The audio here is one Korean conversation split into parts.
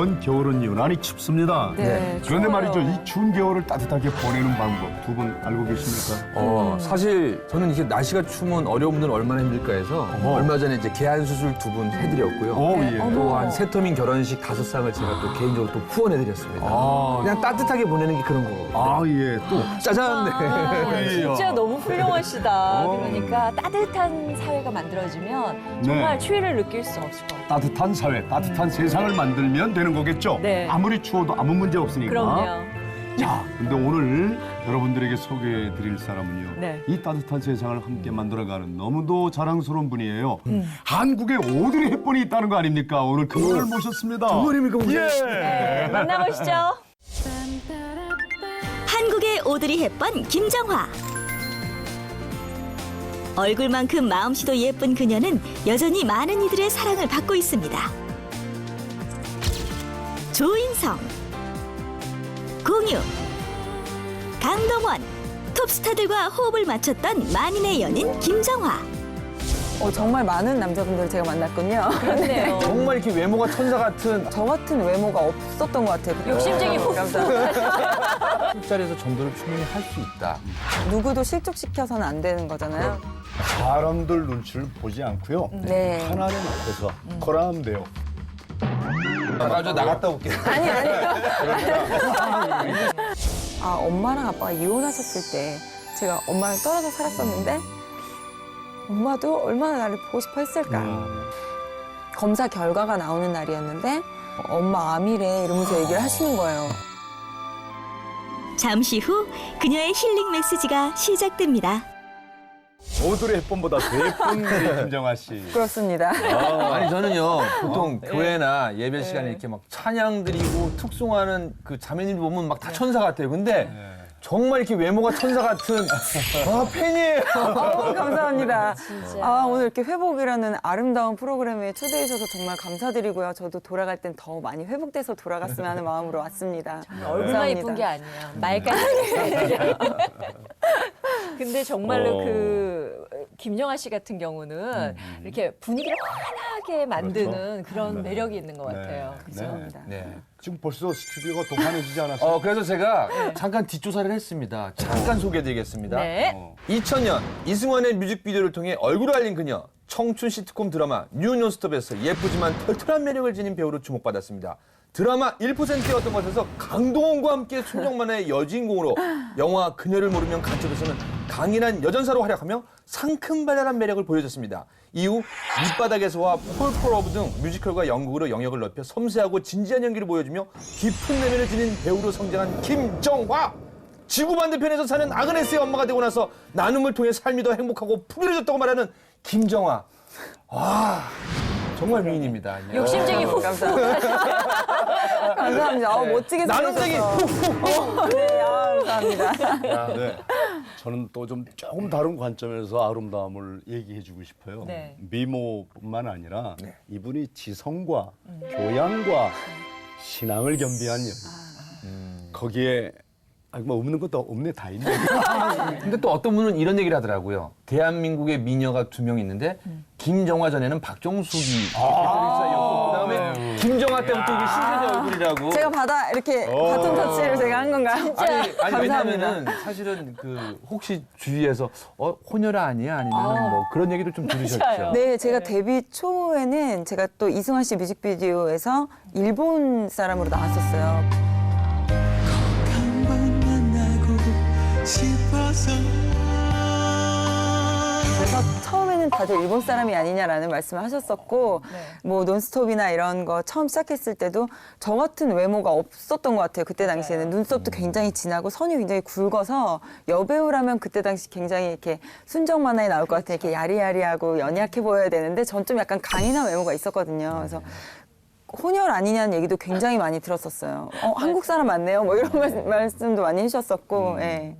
이번 겨울은 유난히 춥습니다. 네, 그런데 추워요. 말이죠, 이 추운 겨울을 따뜻하게 보내는 방법 두 분 알고 계십니까? 사실 저는 이게 날씨가 추우면 어려운 분들은 얼마나 힘들까 해서 얼마 전에 이제 개안 수술 2분 해드렸고요. 오, 예. 또 한 세터민 결혼식 5쌍을 제가 또 개인적으로 또 후원해드렸습니다. 그냥 따뜻하게 보내는 게 그런 거거든요. 아, 예. 또 짜잔! 네. 진짜 너무 훌륭하시다. 그러니까 따뜻한 사회가 만들어지면 정말 추위를 느낄 수 없을 것 같아요. 따뜻한 사회, 따뜻한 세상을 만들면 되는 거겠죠? 네. 아무리 추워도 아무 문제 없으니까. 그럼요. 자, 근데 오늘 여러분들에게 소개해드릴 사람은요. 네. 이 따뜻한 세상을 함께 만들어가는 너무도 자랑스러운 분이에요. 한국에 오드리 헵번이 있다는 거 아닙니까? 오늘 그분을 모셨습니다. 정말입니까? 예. 네, 만나보시죠. 한국의 오드리 헵번 김정화. 얼굴만큼 마음씨도 예쁜 그녀는 여전히 많은 이들의 사랑을 받고 있습니다. 조인성, 공유, 강동원, 톱스타들과 호흡을 맞췄던 만인의 연인 김정화. 정말 많은 남자분들을 제가 만났군요. 그렇네요. 정말 이렇게 외모가 천사 같은 저 같은 외모가 없었던 것 같아요. 욕심쟁이 후. 술자리에서 정도를 충분히 할 수 있다. 누구도 실족시켜서는 안 되는 거잖아요. 사람들 눈치를 보지 않고요. 네. 하나님 앞에서 거라하면 돼요. 저 나갔다 올게요. 엄마랑 아빠가 이혼하셨을 때 제가 엄마랑 떨어져 살았었는데 엄마도 얼마나 나를 보고 싶어 했을까. 검사 결과가 나오는 날이었는데 엄마 암이래 이러면서 얘기를 하시는 거예요. 잠시 후 그녀의 힐링 메시지가 시작됩니다. 오드리 헵번보다 더 예쁜 우리 김정화 씨. 그렇습니다. 아니 저는요 보통 교회나 예배 시간에 이렇게 막 찬양 드리고 특송하는 그 자매님 보면 막 다 천사 같아요. 근데 정말 이렇게 외모가 천사 같은 팬이에요. 감사합니다. 진짜. 오늘 이렇게 회복이라는 아름다운 프로그램에 초대해 주셔서 정말 감사드리고요. 저도 돌아갈 땐 더 많이 회복돼서 돌아갔으면 하는 마음으로 왔습니다. 얼굴만 예쁜 게 아니에요. 말까지. 근데 정말로 그 김정아 씨 같은 경우는 이렇게 분위기를 환하게 만드는 그런 매력이 있는 것 같아요. 감사합니다. 네. 지금 벌써 스튜디오가 더 환해지지 않았어요? 그래서 제가 잠깐 뒷조사를 했습니다. 잠깐 소개해드리겠습니다. 네. 2000년 이승환의 뮤직비디오를 통해 얼굴을 알린 그녀, 청춘 시트콤 드라마 뉴 논스톱에서 예쁘지만 털털한 매력을 지닌 배우로 주목받았습니다. 드라마 1%였던 것에서 강동원과 함께 순정만화의 여주인공으로 영화 그녀를 모르면 간첩에서는 강인한 여전사로 활약하며 상큼발랄한 매력을 보여줬습니다. 이후 밑바닥에서와 폴폴 오브 등 뮤지컬과 연극으로 영역을 넓혀 섬세하고 진지한 연기를 보여주며 깊은 내면을 지닌 배우로 성장한 김정화! 지구 반대편에서 사는 아그네스의 엄마가 되고 나서 나눔을 통해 삶이 더 행복하고 풍요해졌다고 말하는 김정화. 정말 미인입니다. 욕심쟁이 후. 감사합니다. 멋지게 나눔쟁이 생기셔서. 네, 감사합니다. 네. 저는 또 조금 다른 관점에서 아름다움을 얘기해주고 싶어요. 네. 미모뿐만 아니라 이분이 지성과 교양과 신앙을 겸비한 여인. 거기에 뭐 없는 것도 없네, 다 있네. 근데 또 어떤 분은 이런 얘기를 하더라고요. 대한민국의 미녀가 2명 있는데 김정화 전에는 박정숙이 그다음에 김정화 때부터 이게 신세대 얼굴이라고. 제가 이렇게 같은 터치를 제가 한 건가요? 아니 감사합니다. 왜냐면은 사실은 그 혹시 주위에서 혼혈아 아니야 아니면 뭐 그런 얘기도 좀 들으셨죠. 맞아요. 네, 제가 데뷔 초에는 제가 또 이승환 씨 뮤직비디오에서 일본 사람으로 나왔었어요. 그래서 처음에는 다들 일본 사람이 아니냐라는 말씀을 하셨었고 뭐 논스톱이나 이런 거 처음 시작했을 때도 저 같은 외모가 없었던 것 같아요. 그때 당시에는 눈썹도 굉장히 진하고 선이 굉장히 굵어서 여배우라면 그때 당시 굉장히 이렇게 순정 만화에 나올 것 같아요. 이렇게 야리야리하고 연약해 보여야 되는데 전 좀 약간 강인한 외모가 있었거든요. 그래서 혼혈 아니냐는 얘기도 굉장히 많이 들었었어요. 한국 사람 맞네요. 뭐 이런 말씀도 많이 해주셨었고. 예.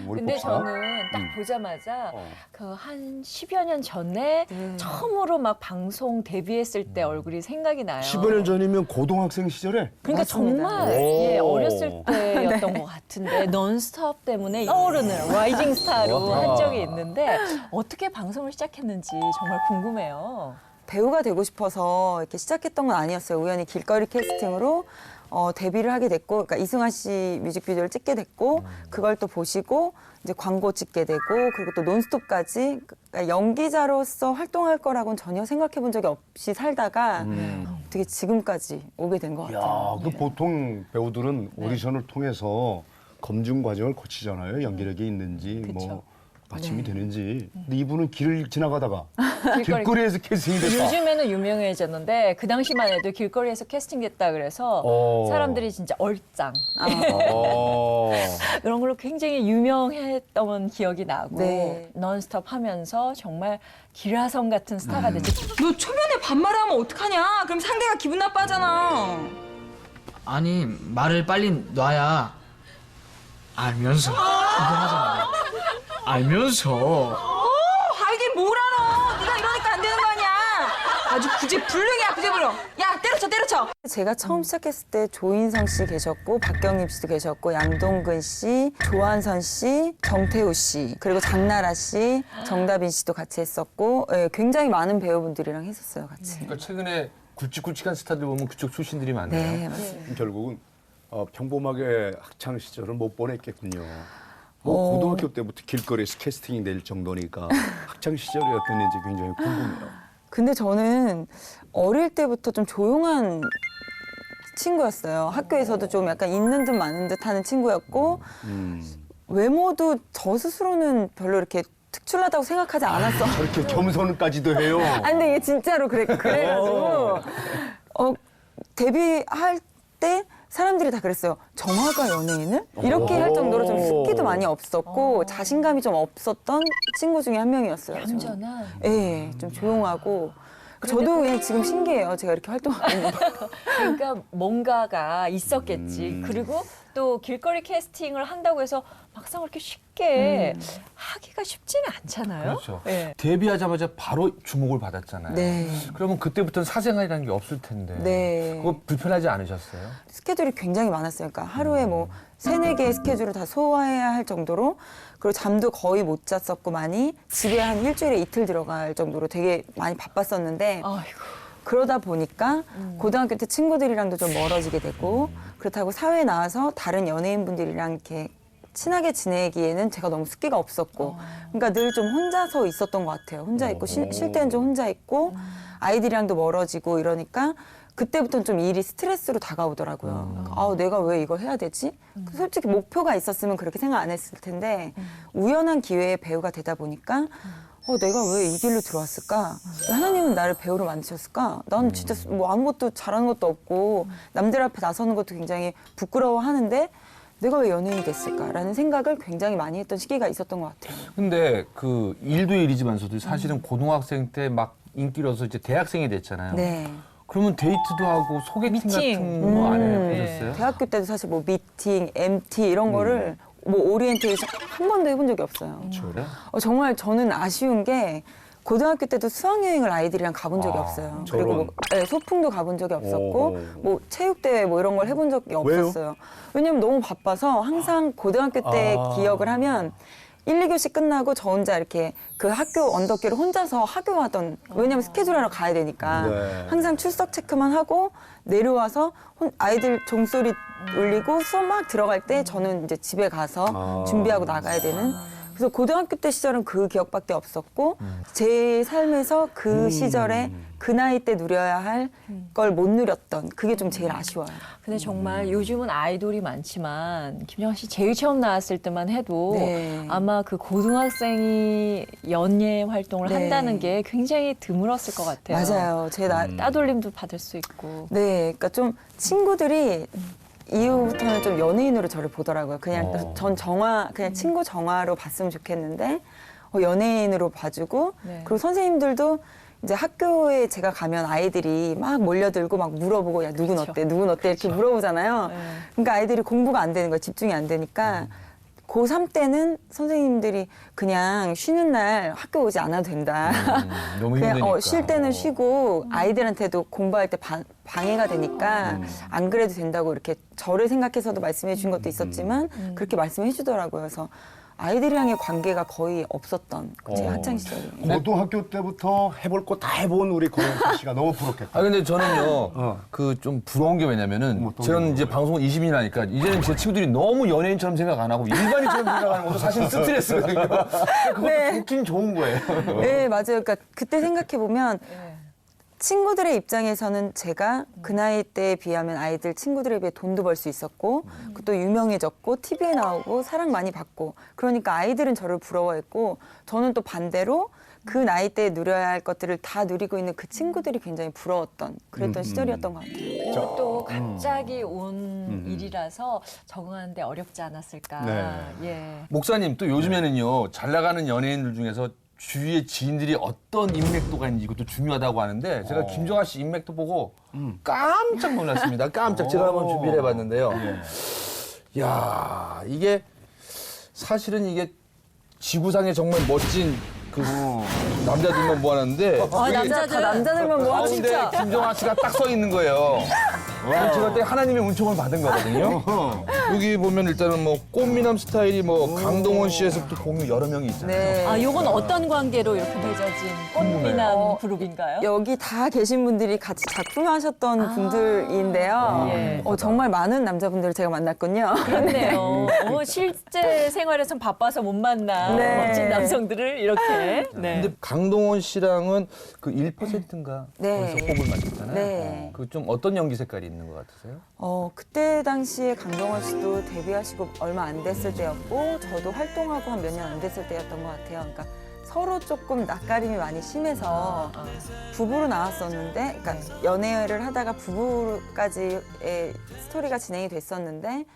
근데 저는 딱 보자마자 그 한 10여 년 전에 처음으로 막 방송 데뷔했을 때 얼굴이 생각이 나요. 15년 전이면 고등학생 시절에? 그러니까 맞습니다. 정말 어렸을 때였던 것 같은데 넌스톱 때문에 떠오르는 라이징 스타로 한 적이 있는데 어떻게 방송을 시작했는지 정말 궁금해요. 배우가 되고 싶어서 이렇게 시작했던 건 아니었어요. 우연히 길거리 캐스팅으로 데뷔를 하게 됐고, 그러니까 이승환 씨 뮤직비디오를 찍게 됐고, 그걸 또 보시고 이제 광고 찍게 되고, 그리고 또 논스톱까지, 그러니까 연기자로서 활동할 거라고는 전혀 생각해 본 적이 없이 살다가 되게 지금까지 오게 된 것 같아요. 야, 그 보통 배우들은 오디션을 통해서 검증 과정을 거치잖아요. 연기력이 있는지 뭐 받침이 되는지. 근데 이분은 길을 지나가다가 길거리에서 캐스팅이 됐다. 요즘에는 유명해졌는데 그 당시만 해도 길거리에서 캐스팅됐다 그래서 사람들이 진짜 얼짱 그런 걸로 굉장히 유명했던 기억이 나고 네. 넌스톱 하면서 정말 기라성 같은 스타가 됐죠. 너 초면에 반말하면 어떡하냐? 그럼 상대가 기분 나빠하잖아. 아니 말을 빨리 놔야 알면서 인정하잖아. 알면서 알긴 뭘 알아. 네가 이러니까 안 되는 거 아니야. 아주 구제불능이야, 구제불능. 야, 때려쳐. 제가 처음 시작했을 때 조인성 씨 계셨고, 박경림 씨도 계셨고, 양동근 씨, 조한선 씨, 정태우 씨, 그리고 장나라 씨, 정다빈 씨도 같이 했었고, 예, 굉장히 많은 배우분들이랑 했었어요, 같이. 그러니까 최근에 굵직굵직한 스타들 보면 그쪽 출신들이 많네요. 네, 맞습니다. 결국은 평범하게 학창 시절을 못 보냈겠군요. 뭐 고등학교 때부터 길거리에서 캐스팅이 될 정도니까 학창 시절이 어땠는지 굉장히 궁금해요. 근데 저는 어릴 때부터 좀 조용한 친구였어요. 학교에서도 좀 약간 있는 듯 마는 듯 하는 친구였고, 외모도 저 스스로는 별로 이렇게 특출나다고 생각하지 않았어. 저렇게 겸손까지도 해요. 아, 근데 이게 진짜로 그래가지고, 데뷔할 때 사람들이 다 그랬어요. 정화가 연예인을? 이렇게 할 정도로 좀 습기도 많이 없었고, 자신감이 좀 없었던 친구 중에 한 명이었어요. 저는. 얌전한. 네, 좀 조용하고. 저도 그냥 지금 신기해요. 제가 이렇게 활동하고 있는 거. 그러니까 뭔가가 있었겠지. 그리고 또 길거리 캐스팅을 한다고 해서 막상 그렇게 쉽게 하기가 쉽지는 않잖아요. 그렇죠. 네. 데뷔하자마자 바로 주목을 받았잖아요. 네. 그러면 그때부터는 사생활이라는 게 없을 텐데. 네. 그거 불편하지 않으셨어요? 스케줄이 굉장히 많았어요. 그러니까 하루에 뭐 3-4개의 스케줄을 다 소화해야 할 정도로, 그리고 잠도 거의 못 잤었고 많이, 집에 한 일주일에 이틀 들어갈 정도로 되게 많이 바빴었는데, 아이고. 그러다 보니까 고등학교 때 친구들이랑도 좀 멀어지게 되고, 그렇다고 사회에 나와서 다른 연예인분들이랑 이렇게 친하게 지내기에는 제가 너무 습기가 없었고, 그러니까 늘 좀 혼자서 있었던 것 같아요. 혼자 있고 쉴 때는 좀 혼자 있고, 아이들이랑도 멀어지고 이러니까 그때부터는 좀 일이 스트레스로 다가오더라고요. 아, 내가 왜 이걸 해야 되지? 솔직히 목표가 있었으면 그렇게 생각 안 했을 텐데, 우연한 기회에 배우가 되다 보니까 내가 왜 이 길로 들어왔을까? 하나님은 나를 배우로 만드셨을까? 난 진짜 뭐 아무것도 잘하는 것도 없고, 남들 앞에 나서는 것도 굉장히 부끄러워하는데, 내가 왜 연예인이 됐을까라는 생각을 굉장히 많이 했던 시기가 있었던 것 같아요. 근데 그 일도 일이지만서도 사실은 고등학생 때 막 인기로서 이제 대학생이 됐잖아요. 네. 그러면 데이트도 하고 소개팅 미팅. 같은 거 안 해보셨어요? 대학교 때도 사실 뭐 미팅, MT 이런 거를 뭐 오리엔테이션 한 번도 해본 적이 없어요. 그래? 정말 저는 아쉬운 게, 고등학교 때도 수학여행을 아이들이랑 가본 적이 없어요. 그리고 뭐, 네, 소풍도 가본 적이 없었고, 뭐 체육대회 뭐 이런 걸 해본 적이 없었어요. 왜냐면 너무 바빠서 항상 고등학교 때 기억을 하면 1, 2교시 끝나고 저 혼자 이렇게 그 학교 언덕길을 혼자서 하교하던, 왜냐면 스케줄 하러 가야 되니까. 네. 항상 출석 체크만 하고 내려와서 아이들 종소리 울리고 수업 막 들어갈 때 저는 이제 집에 가서 준비하고 나가야 되는. 그래서 고등학교 때 시절은 그 기억밖에 없었고, 제 삶에서 그 시절에 그 나이 때 누려야 할 걸 못 누렸던, 그게 좀 제일 아쉬워요. 근데 정말 요즘은 아이돌이 많지만 김정아 씨 제일 처음 나왔을 때만 해도 네. 아마 그 고등학생이 연예 활동을 네. 한다는 게 굉장히 드물었을 것 같아요. 맞아요. 제 따돌림도 받을 수 있고. 네, 그러니까 좀 친구들이 이후부터는 좀 연예인으로 저를 보더라고요. 그냥 전 그냥 친구 정화로 봤으면 좋겠는데, 연예인으로 봐주고, 네. 그리고 선생님들도 이제 학교에 제가 가면 아이들이 막 몰려들고 막 물어보고, 야, 누군 어때? 누군 어때? 이렇게 물어보잖아요. 네. 그러니까 아이들이 공부가 안 되는 거예요. 집중이 안 되니까. 고3 때는 선생님들이 그냥 쉬는 날 학교 오지 않아도 된다. 너무 그냥 힘드니까. 쉴 때는 쉬고, 아이들한테도 공부할 때 방해가 되니까 안 그래도 된다고 이렇게 저를 생각해서도 말씀해 준 것도 있었지만 그렇게 말씀해 주더라고요. 그래서 아이들이랑의 관계가 거의 없었던 제 학창 시절이에요. 고등학교 때부터 해볼 거 다 해본 우리 권영철 씨가 너무 부럽겠다. 아 근데 저는요 그 좀 부러운 게 왜냐면은 어떤 저는 이제 방송을 20년 하니까 이제는 제 친구들이 너무 연예인처럼 생각 안 하고 일반인처럼 생각하는 것도 사실 스트레스거든요. 그것도 네. 좋긴 좋은 거예요. 네, 맞아요. 그러니까 그때 생각해 보면 친구들의 입장에서는 제가 그 나이 때에 비하면 아이들 친구들에 비해 돈도 벌 수 있었고 또 유명해졌고 TV에 나오고 사랑 많이 받고 그러니까 아이들은 저를 부러워했고 저는 또 반대로 그 나이 때에 누려야 할 것들을 다 누리고 있는 그 친구들이 굉장히 부러웠던 그랬던 시절이었던 것 같아요. 그리고 또 갑자기 온 일이라서 적응하는데 어렵지 않았을까. 네. 예. 목사님 또 요즘에는요 잘 나가는 연예인들 중에서 주위의 지인들이 어떤 인맥도가 있는지 이것도 중요하다고 하는데 제가 김정아 씨 인맥도 보고 깜짝 놀랐습니다. 깜짝 제가 한번 준비를 해봤는데요. 야 이게 사실은 이게 지구상에 정말 멋진 그 남자들만 모아놨는데 아, 남자들. 다 남자들만 모아 가운데 진짜. 김정아 씨가 딱 서 있는 거예요. 제가 그때 하나님의 은총을 받은 거거든요. 여기 보면 일단은 뭐 꽃미남 스타일이 뭐 강동원 씨에서부터 공유 여러 명이 있잖아요. 네. 아, 요건 어떤 관계로 이렇게 맺어진 꽃미남 그룹인가요? 여기 다 계신 분들이 같이 작품하셨던 분들인데요. 예. 정말 많은 남자분들을 제가 만났군요. 그렇네요. 실제 생활에선 바빠서 못 만나 네. 멋진 남성들을 이렇게. 네. 근데 강동원 씨랑은 그 1%인가 네. 거기서 호흡을 맞췄잖아요. 네. 그 좀 어떤 연기 색깔이 있는 것 같으세요? 그때 당시에 강동원 씨도 데뷔하시고 얼마 안 됐을 때였고 저도 활동하고 한 몇 년 안 됐을 때였던 것 같아요. 그러니까 서로 조금 낯가림이 많이 심해서 부부로 나왔었는데 그러니까 연애를 하다가 부부까지의 스토리가 진행이 됐었는데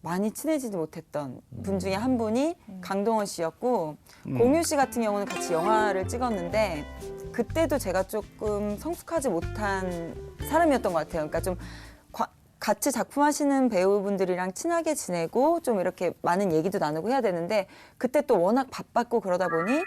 많이 친해지지 못했던 분 중에 한 분이 강동원 씨였고 공유 씨 같은 경우는 같이 영화를 찍었는데 그때도 제가 조금 성숙하지 못한 사람이었던 것 같아요. 그러니까 좀 같이 작품하시는 배우분들이랑 친하게 지내고 좀 이렇게 많은 얘기도 나누고 해야 되는데 그때 또 워낙 바빴고 그러다 보니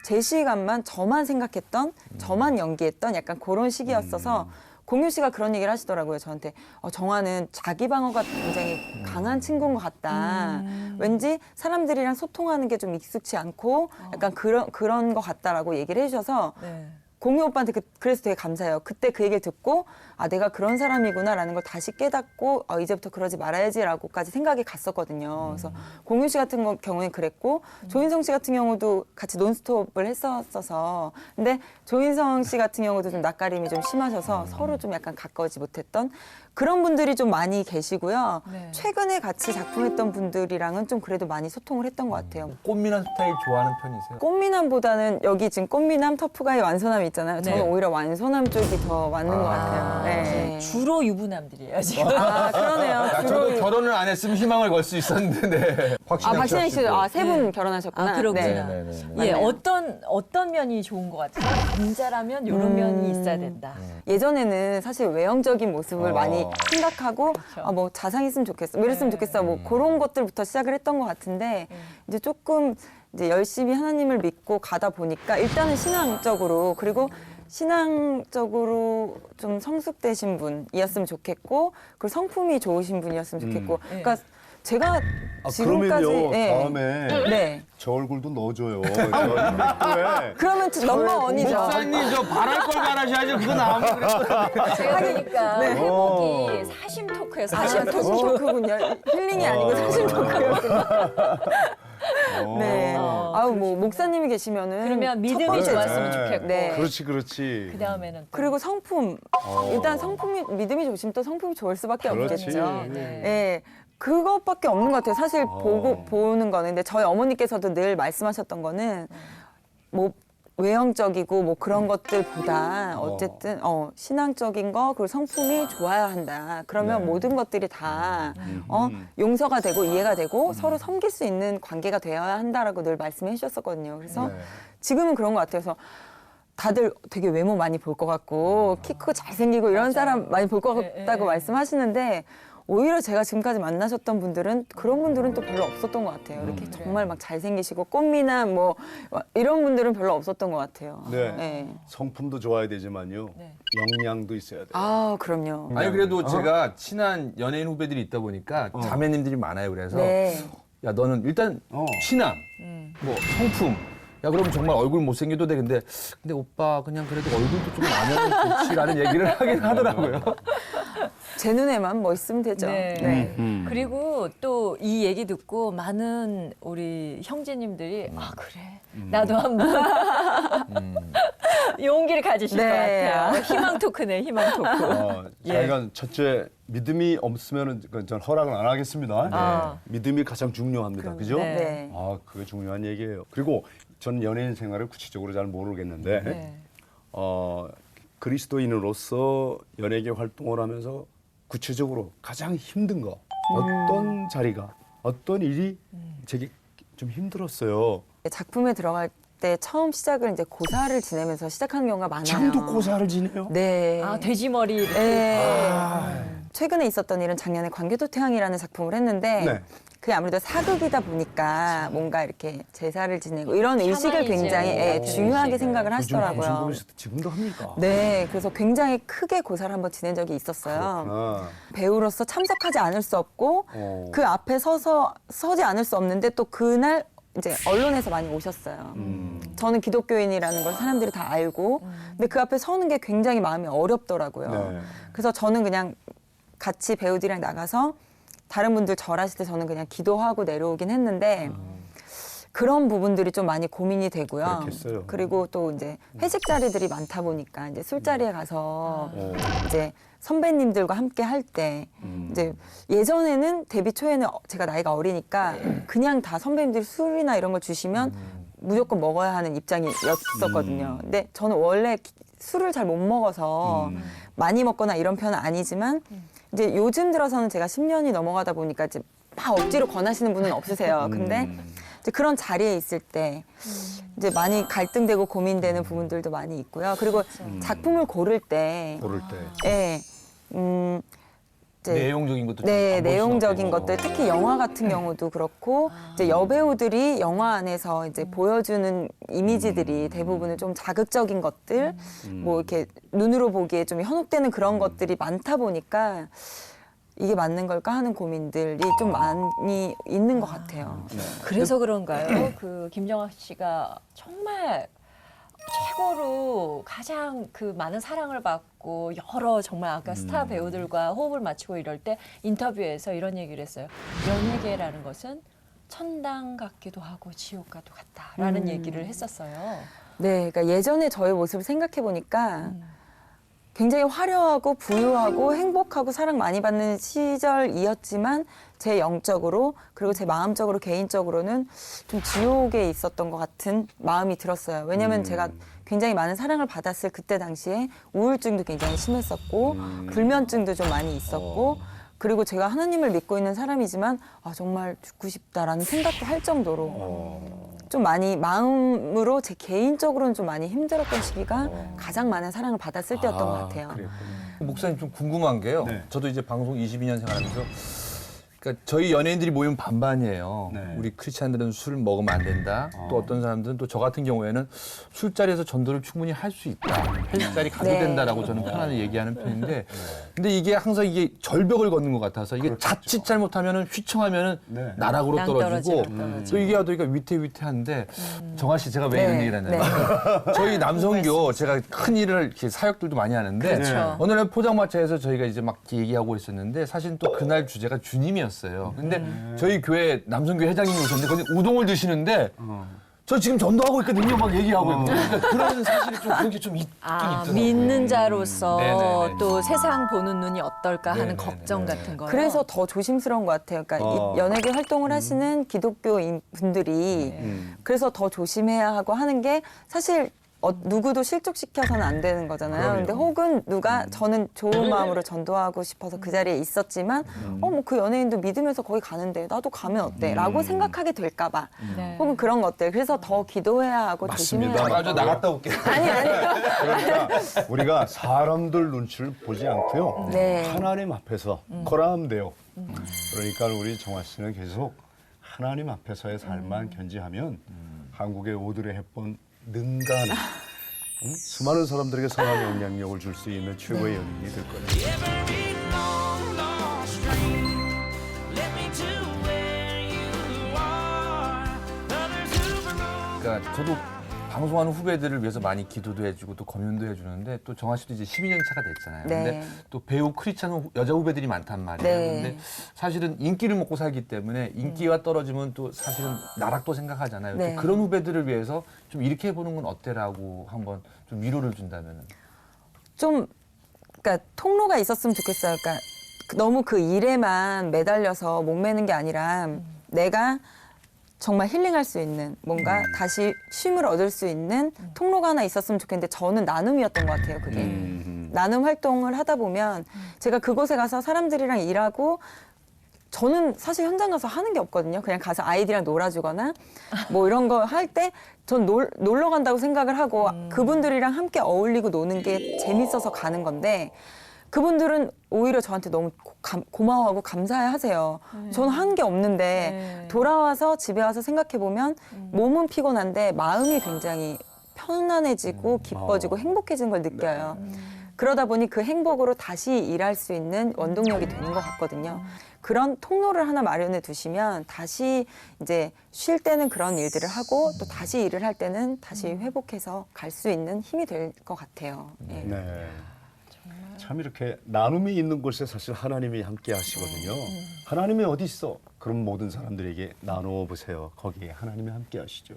제 시간만 저만 생각했던 저만 연기했던 약간 그런 시기였어서 공유 씨가 그런 얘기를 하시더라고요. 저한테 정화는 자기 방어가 굉장히 강한 친구인 것 같다. 왠지 사람들이랑 소통하는 게 좀 익숙치 않고 약간 그런 것 같다라고 얘기를 해주셔서 네. 공유 오빠한테 그래서 되게 감사해요. 그때 그 얘기를 듣고 내가 그런 사람이구나라는 걸 다시 깨닫고 이제부터 그러지 말아야지라고까지 생각이 갔었거든요. 그래서 공유 씨 같은 경우엔 그랬고 조인성 씨 같은 경우도 같이 논스톱을 했었어서 근데 조인성 씨 같은 경우도 좀 낯가림이 좀 심하셔서 서로 좀 약간 가까워지지 못했던 그런 분들이 좀 많이 계시고요. 네. 최근에 같이 작품했던 분들이랑은 좀 그래도 많이 소통을 했던 것 같아요. 꽃미남 스타일 좋아하는 편이세요? 꽃미남보다는 여기 지금 꽃미남 터프가이 완소남 있잖아요. 저는 네. 오히려 완소남 쪽이 더 맞는 것 같아요. 네. 주로 유부남들이에요, 지금. 그러네요. 저도 결혼을 안 했으면 희망을 걸 수 있었는데. 네. 박신양 씨, 세 분 결혼하셨구나. 그렇구나. 네. 예, 맞네요. 어떤 면이 좋은 것 같아요? 남자라면 이런 면이 있어야 된다. 예전에는 사실 외형적인 모습을 많이 생각하고 그렇죠. 뭐 자상 있으면 좋겠어, 뭐 이랬으면 좋겠어, 뭐 그런 것들부터 시작을 했던 것 같은데 이제 조금 이제 열심히 하나님을 믿고 가다 보니까 일단은 신앙적으로 그리고 신앙적으로 좀 성숙되신 분이었으면 좋겠고 그리고 성품이 좋으신 분이었으면 좋겠고 그러니까 제가 지금까지 그러면요 다음에 네. 저 얼굴도 넣어줘요. 저 인맥도에. 그러면 넘버 원이죠. 목사님 저 바랄 걸 바라셔야죠. 그거 나오면 그랬어요. 제가 보니까 회복이 사심 토크예요, 사심 토크. 사심 토크군요. 힐링이 아니고 사심 토크였군요. 네. 뭐 목사님이 계시면은 그러면 첫 믿음이 번째죠. 좋았으면 좋겠고. 네. 그렇지. 그 다음에는 또. 그리고 성품. 일단 성품이 믿음이 좋으시면 또 성품이 좋을 수밖에 그렇지. 없겠죠. 네. 네. 그것밖에 없는 것 같아요. 사실 보는 거는. 근데 저희 어머니께서도 늘 말씀하셨던 거는 뭐 외형적이고 뭐 그런 것들보다 어쨌든 신앙적인 거 그리고 성품이 좋아야 한다. 그러면 모든 것들이 다 용서가 되고 이해가 되고 서로 섬길 수 있는 관계가 되어야 한다라고 늘 말씀해 주셨었거든요. 그래서 지금은 그런 것 같아서 다들 되게 외모 많이 볼 것 같고 키 크고 잘생기고 이런 사람 많이 볼 것 같다고 말씀하시는데 오히려 제가 지금까지 만나셨던 분들은 그런 분들은 또 별로 없었던 것 같아요. 이렇게 정말 막 잘생기시고 꽃미남 뭐 이런 분들은 별로 없었던 것 같아요. 네. 네. 성품도 좋아야 되지만요. 역량도 있어야 돼요. 그럼요. 아니 그래도 제가 친한 연예인 후배들이 있다 보니까 자매님들이 많아요. 그래서 네. 야 너는 일단 신앙, 뭐 성품. 야 그럼 정말 얼굴 못생겨도 돼. 근데 오빠 그냥 그래도 얼굴도 좀 나면 좋지라는 얘기를 하긴 하더라고요. 제 눈에만 멋있으면 되죠. 네. 그리고 또 이 얘기 듣고 많은 우리 형제님들이 아 그래 나도 한번 용기를 가지실 네. 것 같아요. 희망 토크네 희망 토크. 자기가 첫째 믿음이 없으면은 전 허락을 안 하겠습니다. 아. 믿음이 가장 중요합니다. 그죠? 네. 네. 아, 그게 중요한 얘기예요. 그리고 전 연예인 생활을 구체적으로 잘 모르겠는데 네. 그리스도인으로서 연예계 활동을 하면서 구체적으로 가장 힘든 거 어떤 자리가 어떤 일이 제게 좀 힘들었어요. 작품에 들어갈 때 처음 시작을 이제 고사를 지내면서 시작하는 경우가 많아요. 지금도 고사를 지내요? 네. 아 돼지머리 이렇게. 네. 최근에 있었던 일은 작년에 광교도 태양이라는 작품을 했는데 네. 그게 아무래도 사극이다 보니까 뭔가 이렇게 제사를 지내고 이런 의식을 샤머니즘 굉장히 같은 중요하게 의식을. 생각을 하시더라고요. 중국에서 지금도 합니까? 네, 그래서 굉장히 크게 고사를 한번 지낸 적이 있었어요. 그렇구나. 배우로서 참석하지 않을 수 없고 그 앞에 서지 않을 수 없는데 또 그날 이제 언론에서 많이 오셨어요. 저는 기독교인이라는 걸 사람들이 다 알고 근데 그 앞에 서는 게 굉장히 마음이 어렵더라고요. 네. 그래서 저는 그냥 같이 배우들이랑 나가서 다른 분들 절하실 때 저는 그냥 기도하고 내려오긴 했는데 그런 부분들이 좀 많이 고민이 되고요. 그렇겠어요. 그리고 또 이제 회식 자리들이 많다 보니까 이제 술자리에 가서 이제 선배님들과 함께 할 때 이제 예전에는 데뷔 초에는 제가 나이가 어리니까 그냥 다 선배님들이 술이나 이런 걸 주시면 무조건 먹어야 하는 입장이었었거든요. 근데 저는 원래 술을 잘 못 먹어서 많이 먹거나 이런 편은 아니지만 이제 요즘 들어서는 제가 10년이 넘어가다 보니까 이제 막 억지로 권하시는 분은 없으세요. 근데 이제 그런 자리에 있을 때 이제 많이 갈등되고 고민되는 부분들도 많이 있고요. 그리고 작품을 고를 때, 고를 때. 예, 이제 내용적인 것도 네, 좀볼 내용적인 수는 없고. 것들, 특히 영화 같은 경우도 그렇고 이제 여배우들이 영화 안에서 이제 보여주는 이미지들이 대부분은 좀 자극적인 것들, 뭐 이렇게 눈으로 보기에 좀 현혹되는 그런 것들이 많다 보니까 이게 맞는 걸까 하는 고민들이 좀 많이 있는 것 같아요. 그래서 그런가요? 그 김정학 씨가 정말 최고로 가장 그 많은 사랑을 받고 여러 정말 아까 스타 배우들과 호흡을 맞추고 이럴 때 인터뷰에서 이런 얘기를 했어요. 연예계라는 것은 천당 같기도 하고 지옥 같기도 같다라는 얘기를 했었어요. 네, 그러니까 예전에 저의 모습을 생각해 보니까 굉장히 화려하고 부유하고 행복하고 사랑 많이 받는 시절이었지만 제 영적으로 그리고 제 마음적으로 개인적으로는 좀 지옥에 있었던 것 같은 마음이 들었어요. 왜냐하면 제가 굉장히 많은 사랑을 받았을 그때 당시에 우울증도 굉장히 심했었고 불면증도 좀 많이 있었고 그리고 제가 하나님을 믿고 있는 사람이지만 아, 정말 죽고 싶다라는 생각도 할 정도로 좀 많이 마음으로 제 개인적으로는 좀 많이 힘들었던 시기가 가장 많은 사랑을 받았을 때였던 것 같아요. 목사님 좀 궁금한 게요. 네. 저도 이제 방송 22년 생활하면서 그러니까 저희 연예인들이 모이면 반반이에요. 네. 우리 크리스찬들은 술 먹으면 안 된다. 또 어떤 사람들은 또 저 같은 경우에는 술자리에서 전도를 충분히 할 수 있다. 회식자리 가도 네. 된다라고 저는 편안히 얘기하는 편인데 근데 이게 항상 이게 절벽을 걷는 것 같아서 이게 자칫 잘못하면은 휘청하면은 네. 나락으로 떨어지고 떨어지고. 또 이게 하다 보니까 위태위태한데 정아 씨 제가 왜 이런 네. 얘기를 했나요? 저희 남성교 제가 큰 일을 이렇게 사역들도 많이 하는데 그렇죠. 어느 날 포장마차에서 저희가 이제 막 얘기하고 있었는데 사실 또 그날 주제가 주님이었어요. 근데 저희 교회 남성교 회장님이 오셨는데 거기 우동을 드시는데 저 지금 전도하고 있거든요. 막 얘기하고 있고 그러니까 그런 사실이 좀 그렇게 좀 있긴 있더라고요. 믿는 자로서 네네네. 또 세상 보는 눈이 어떨까 하는 네네네. 걱정 같은 거요. 그래서 더 조심스러운 것 같아요. 그러니까 이 연예계 활동을 하시는 기독교인 분들이 그래서 더 조심해야 하고 하는 게 사실 누구도 실족시켜서는 안 되는 거잖아요. 근데 혹은 누가 저는 좋은 마음으로 전도하고 싶어서 그 자리에 있었지만 뭐 그 연예인도 믿으면서 거기 가는데 나도 가면 어때? 라고 생각하게 될까 봐. 네. 혹은 그런 것들. 그래서 더 기도해야 하고 조심해야 하고. 저 나갔다 올게요. 그러니까 우리가 사람들 눈치를 보지 않고요. 네. 하나님 앞에서 거라면 돼요. 그러니까 우리 정화 씨는 계속 하나님 앞에서의 삶만 견지하면 한국의 오드리 헵번 능가하는 수많은 사람들에게 선한 영향력을 줄 수 있는 최고의 연인이 될 거예요. 그러니까 저도 방송하는 후배들을 위해서 많이 기도도 해주고 또 검연도 해주는데 또 정아 씨도 이제 12년 차가 됐잖아요. 네. 근데 또 배우 크리스찬 여자 후배들이 많단 말이에요. 네. 근데 사실은 인기를 먹고 살기 때문에 인기가 떨어지면 또 사실은 나락도 생각하잖아요. 네. 또 그런 후배들을 위해서 좀 이렇게 해보는 건 어때라고 한번 좀 위로를 준다면은. 좀 그러니까 통로가 있었으면 좋겠어요. 그러니까 너무 그 일에만 매달려서 목매는 게 아니라 내가 정말 힐링할 수 있는 뭔가 다시 쉼을 얻을 수 있는 통로가 하나 있었으면 좋겠는데 저는 나눔이었던 것 같아요. 그게 나눔 활동을 하다 보면 제가 그곳에 가서 사람들이랑 일하고 저는 사실 현장 가서 하는 게 없거든요. 그냥 가서 아이들이랑 놀아주거나 뭐 이런 거 할 때 전 놀러 간다고 생각을 하고 그분들이랑 함께 어울리고 노는 게 재밌어서 가는 건데 그분들은 오히려 저한테 너무 고마워하고 감사해하세요. 저는 한 게 없는데 돌아와서 집에 와서 생각해보면 몸은 피곤한데 마음이 굉장히 편안해지고 기뻐지고 행복해진 걸 느껴요. 그러다 보니 그 행복으로 다시 일할 수 있는 원동력이 되는 것 같거든요. 그런 통로를 하나 마련해 두시면 다시 이제 쉴 때는 그런 일들을 하고 또 다시 일을 할 때는 다시 회복해서 갈 수 있는 힘이 될 것 같아요. 예. 네. 참 이렇게 나눔이 있는 곳에 사실 하나님이 함께 하시거든요. 하나님이 어디 있어? 그럼 모든 사람들에게 나누어 보세요. 거기에 하나님이 함께 하시죠.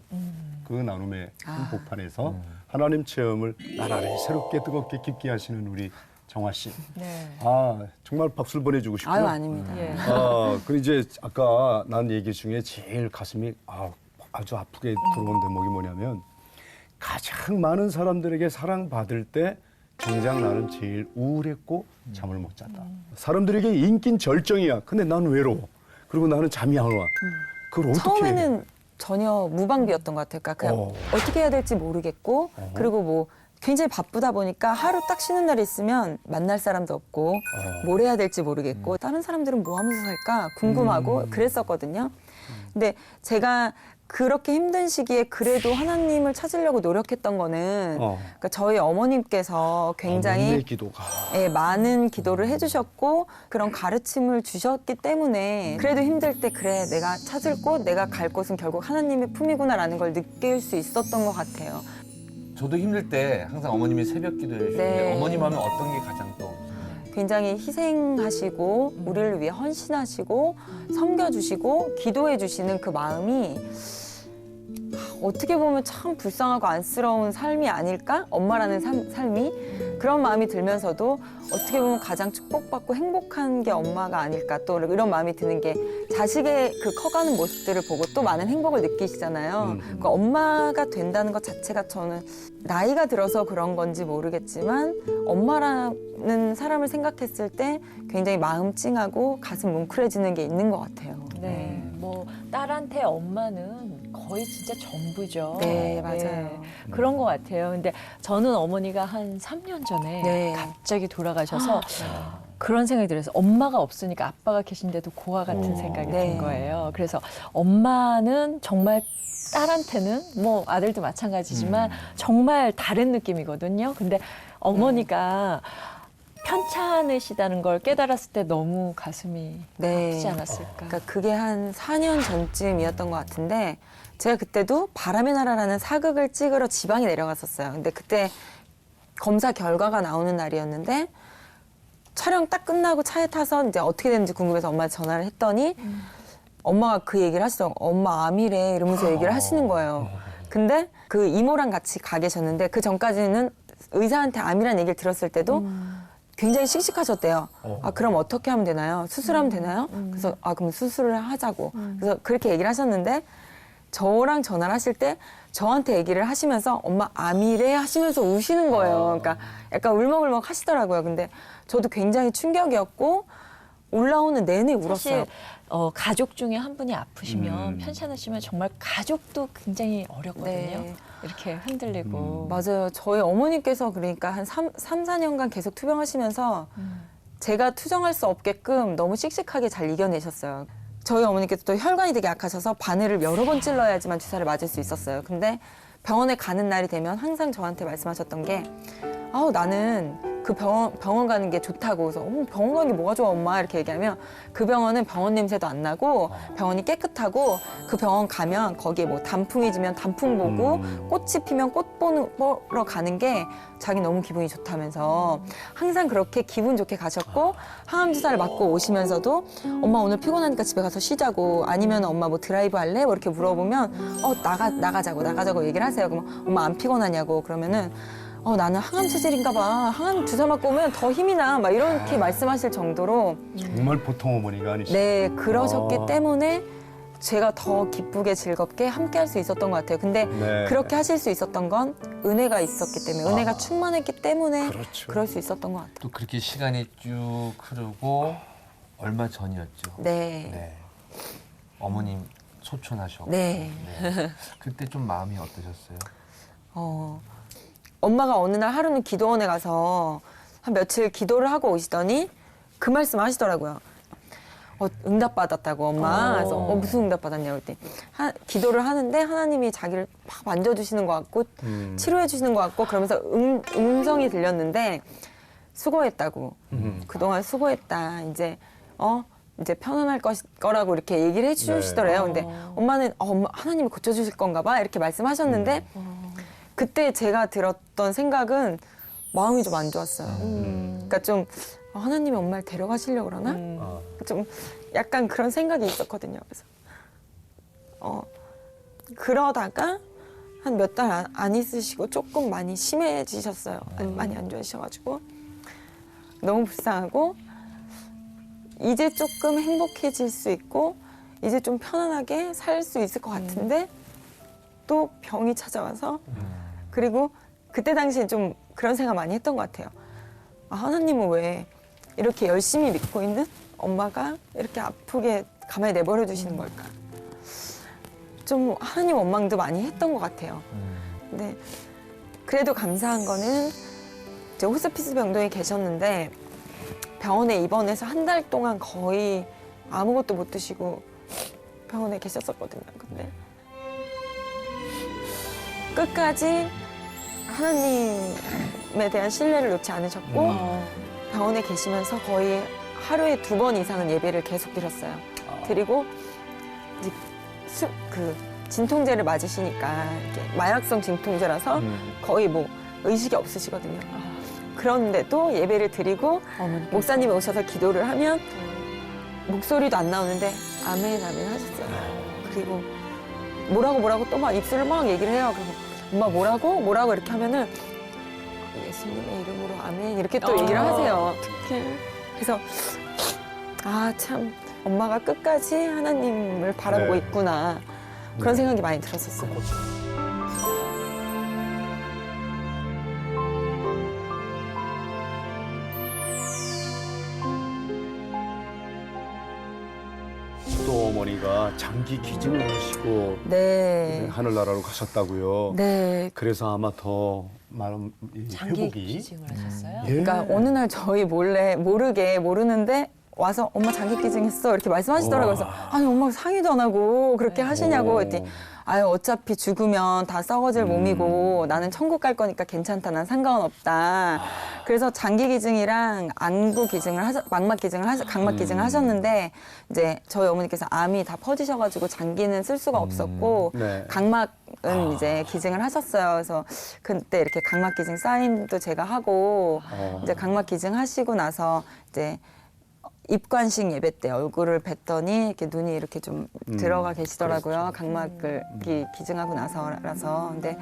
그 나눔의 한복판에서 하나님 체험을 나날이 새롭게 뜨겁게 깊게 하시는 우리 정아 씨. 네. 아 정말 박수를 보내주고 싶고요. 아유 아닙니다. 예. 그 이제 아까 난 얘기 중에 제일 가슴이 아주 아프게 들어온 대목이 뭐냐면 가장 많은 사람들에게 사랑받을 때 정작 나는 제일 우울했고 잠을 못 잤다. 사람들에게 인기는 절정이야. 근데 나는 외로워. 그리고 나는 잠이 안 와. 그걸 어떻게 처음에는 해? 전혀 무방비였던 것 같아요. 그러니까 그냥 어떻게 해야 될지 모르겠고 그리고 뭐 굉장히 바쁘다 보니까 하루 딱 쉬는 날이 있으면 만날 사람도 없고 뭘 해야 될지 모르겠고 다른 사람들은 뭐 하면서 살까 궁금하고 그랬었거든요. 근데 제가 그렇게 힘든 시기에 그래도 하나님을 찾으려고 노력했던 거는 그러니까 저희 어머님께서 굉장히 어머니의 기도가 예, 많은 기도를 해주셨고 그런 가르침을 주셨기 때문에 그래도 힘들 때 그래 내가 찾을 곳 내가 갈 곳은 결국 하나님의 품이구나라는 걸 느낄 수 있었던 것 같아요. 저도 힘들 때 항상 어머님이 새벽 기도해 주시는데 네. 어머님 하면 어떤 게 가장 떠오르세요? 굉장히 희생하시고 우리를 위해 헌신하시고 섬겨주시고 기도해주시는 그 마음이 어떻게 보면 참 불쌍하고 안쓰러운 삶이 아닐까? 엄마라는 삶이 그런 마음이 들면서도 어떻게 보면 가장 축복받고 행복한 게 엄마가 아닐까 또 이런 마음이 드는 게 자식의 그 커가는 모습들을 보고 또 많은 행복을 느끼시잖아요. 그 엄마가 된다는 것 자체가 저는 나이가 들어서 그런 건지 모르겠지만 엄마라는 사람을 생각했을 때 굉장히 마음 찡하고 가슴 뭉클해지는 게 있는 것 같아요. 네, 뭐 딸한테 엄마는 거의 진짜 전부죠. 네, 맞아요. 그런 것 같아요. 근데 저는 어머니가 한 3년 전에 네. 갑자기 돌아가셔서 그런 생각이 들어서 엄마가 없으니까 아빠가 계신데도 고아 같은 생각이 네. 든 거예요. 그래서 엄마는 정말 딸한테는 뭐 아들도 마찬가지지만 정말 다른 느낌이거든요. 근데 어머니가 편찮으시다는 걸 깨달았을 때 너무 가슴이 네. 아프지 않았을까. 그러니까 그게 한 4년 전쯤이었던 것 같은데 제가 그때도 바람의 나라라는 사극을 찍으러 지방에 내려갔었어요. 근데 그때 검사 결과가 나오는 날이었는데 촬영 딱 끝나고 차에 타서 이제 어떻게 됐는지 궁금해서 엄마한테 전화를 했더니 엄마가 그 얘기를 하시더라고요. 엄마 암이래 이러면서 얘기를 하시는 거예요. 근데 그 이모랑 같이 가 계셨는데 그 전까지는 의사한테 암이라는 얘기를 들었을 때도 굉장히 씩씩하셨대요. 아, 그럼 어떻게 하면 되나요? 수술하면 되나요? 그래서 아, 그럼 수술을 하자고. 그래서 그렇게 얘기를 하셨는데 저랑 전화를 하실 때 저한테 얘기를 하시면서 엄마 암이래 하시면서 우시는 거예요. 그러니까 약간 울먹울먹 하시더라고요. 근데 저도 굉장히 충격이었고 올라오는 내내 울었어요. 사실 가족 중에 한 분이 아프시면 편찮으시면 정말 가족도 굉장히 어렵거든요. 네. 이렇게 흔들리고. 맞아요. 저희 어머니께서 그러니까 한 3, 4년간 계속 투병하시면서 제가 투정할 수 없게끔 너무 씩씩하게 잘 이겨내셨어요. 저희 어머니께서 또 혈관이 되게 약하셔서 바늘을 여러 번 찔러야지만 주사를 맞을 수 있었어요. 근데 병원에 가는 날이 되면 항상 저한테 말씀하셨던 게 아우 나는 그 병원 가는 게 좋다고. 그래서 병원 가는 게 뭐가 좋아 엄마 이렇게 얘기하면 그 병원은 병원 냄새도 안 나고 병원이 깨끗하고 그 병원 가면 거기에 뭐 단풍이 지면 단풍 보고 꽃이 피면 꽃 보러 가는 게 자기 너무 기분이 좋다면서 항상 그렇게 기분 좋게 가셨고 항암 주사를 맞고 오시면서도 엄마 오늘 피곤하니까 집에 가서 쉬자고 아니면 엄마 뭐 드라이브 할래? 뭐 이렇게 물어보면 나가자고 얘기를 하세요. 그럼 엄마 안 피곤하냐고 그러면은 나는 항암 체질인가 봐. 항암 주사 맞고 오면 더 힘이 나. 막 이렇게 말씀하실 정도로 정말 보통 어머니가 아니시죠? 네, 그러셨기 때문에 제가 더 기쁘게 즐겁게 함께 할 수 있었던 것 같아요. 근데 네. 그렇게 하실 수 있었던 건 은혜가 있었기 때문에 은혜가 충만했기 때문에 그렇죠. 그럴 수 있었던 것 같아요. 또 그렇게 시간이 쭉 흐르고 얼마 전이었죠. 네. 네. 어머님 소천하셨고. 네. 네. 그때 좀 마음이 어떠셨어요? 엄마가 어느 날 하루는 기도원에 가서 한 며칠 기도를 하고 오시더니 그 말씀 하시더라고요. 응답받았다고 엄마. 그래서 무슨 응답 받았냐고 그랬더니 기도를 하는데 하나님이 자기를 막 만져주시는 것 같고 치료해 주시는 것 같고 그러면서 음성이 들렸는데 수고했다고. 그동안 수고했다. 이제 편안할 거라고 이렇게 얘기를 해주시더래요. 근데 엄마는 엄마 하나님이 고쳐주실 건가 봐 이렇게 말씀하셨는데 그때 제가 들었던 생각은 마음이 좀 안 좋았어요. 그러니까 좀 하나님이 엄마를 데려가시려고 그러나? 좀 약간 그런 생각이 있었거든요. 그래서 그러다가 한 몇 달 안 있으시고 조금 많이 심해지셨어요. 많이 안 좋아지셔가지고 너무 불쌍하고 이제 조금 행복해질 수 있고 이제 좀 편안하게 살 수 있을 것 같은데 또 병이 찾아와서 그리고 그때 당시에 좀 그런 생각 많이 했던 것 같아요. 하나님은 왜 이렇게 열심히 믿고 있는 엄마가 이렇게 아프게 가만히 내버려 두시는 걸까? 좀 하나님 원망도 많이 했던 것 같아요. 근데 그래도 감사한 거는 이제 호스피스 병동에 계셨는데 병원에 입원해서 한 달 동안 거의 아무것도 못 드시고 병원에 계셨었거든요. 근데 끝까지 하나님에 대한 신뢰를 놓지 않으셨고 병원에 계시면서 거의 하루에 2번 이상은 예배를 계속 드렸어요. 드리고 이제 진통제를 맞으시니까 이렇게 마약성 진통제라서 거의 뭐 의식이 없으시거든요. 그런데도 예배를 드리고 목사님이 오셔서 기도를 하면 목소리도 안 나오는데 아멘 아멘 하셨어요. 그리고 뭐라고 또 막 입술을 막 얘기를 해요. 그리고 엄마 뭐라고 이렇게 하면은 예수님의 이름으로 아멘 이렇게 또 얘기를 하세요. 그래서 참 엄마가 끝까지 하나님을 바라보고 네. 있구나 그런 생각이 많이 들었었어요. 또 어머니가 장기 기증을 하시고 네. 하늘나라로 가셨다고요. 네. 그래서 아마 더 많은 이 장기 회복이 기증을 하셨어요? 예. 그러니까 어느 날 저희 모르는데 와서 엄마 장기 기증했어 이렇게 말씀하시더라고요. 그래서 아니 엄마 상의도 안 하고 그렇게 하시냐고 그랬더니 어차피 죽으면 다 썩어질 몸이고 나는 천국 갈 거니까 괜찮다. 난 상관없다. 그래서 장기 기증이랑 안구 기증을 각막 기증을 하셨는데 이제 저희 어머니께서 암이 다 퍼지셔가지고 장기는 쓸 수가 없었고 네. 각막은 이제 기증을 하셨어요. 그래서 그때 이렇게 각막 기증 사인도 제가 하고 이제 각막 기증 하시고 나서 이제 입관식 예배 때 얼굴을 뵀더니 이렇게 눈이 이렇게 좀 들어가 계시더라고요. 각막을 기증하고 나서라서. 근데